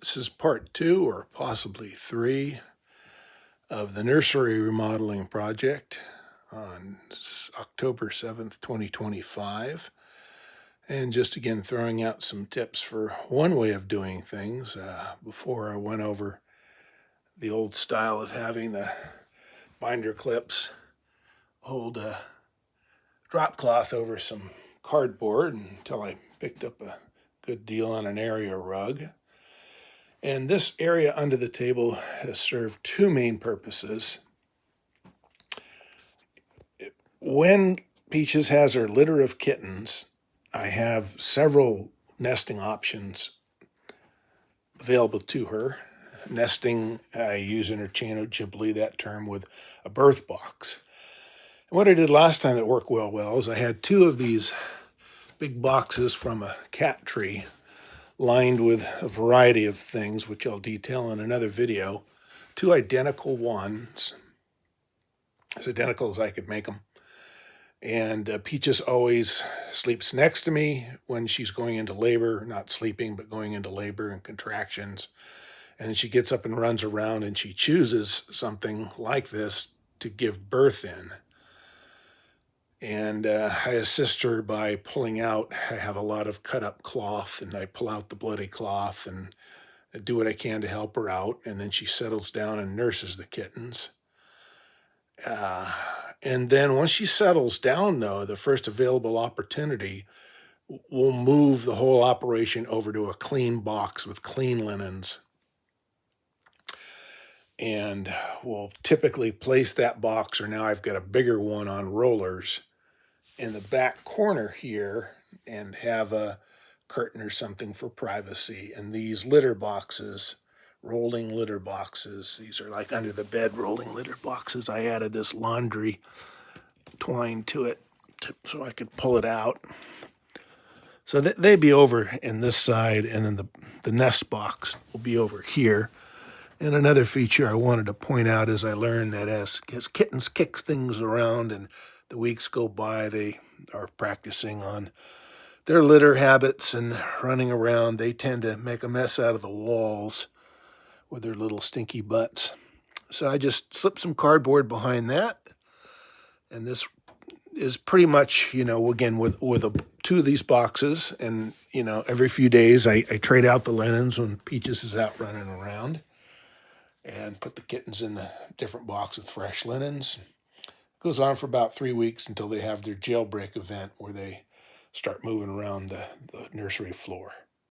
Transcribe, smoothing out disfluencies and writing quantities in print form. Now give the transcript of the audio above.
This is part 2 or possibly 3 of the nursery remodeling project on October 7th, 2025. And just again, throwing out some tips for one way of doing things before I went over the old style of having the binder clips hold a drop cloth over some cardboard until I picked up a good deal on an area rug. And this area under the table has served two main purposes. When Peaches has her litter of kittens, I have several nesting options available to her. Nesting, I use interchangeably that term with a birth box. And what I did last time that worked well is I had two of these big boxes from a cat tree lined with a variety of things, which I'll detail in another video. Two identical ones, as identical as I could make them. And Peaches always sleeps next to me when she's going into labor, not sleeping, but going into labor and contractions. And then she gets up and runs around and she chooses something like this to give birth in. And I assist her by pulling out. I have a lot of cut up cloth and I pull out the bloody cloth and do what I can to help her out. And then she settles down and nurses the kittens. And then once she settles down, though, the first available opportunity, we'll move the whole operation over to a clean box with clean linens. And we'll typically place that box, or now I've got a bigger one on rollers, in the back corner here and have a curtain or something for privacy. And these litter boxes, rolling litter boxes, these are like under the bed rolling litter boxes. I added this laundry twine to it so I could pull it out. So they'd be over in this side, and then the nest box will be over here. And another feature I wanted to point out is I learned that as kittens kick things around and the weeks go by, they are practicing on their litter habits and running around. They tend to make a mess out of the walls with their little stinky butts. So I just slipped some cardboard behind that. And this is pretty much, again, with two of these boxes. And, every few days I trade out the linens when Peaches is out running around and put the kittens in the different box with fresh linens. It goes on for about 3 weeks until they have their jailbreak event where they start moving around the nursery floor.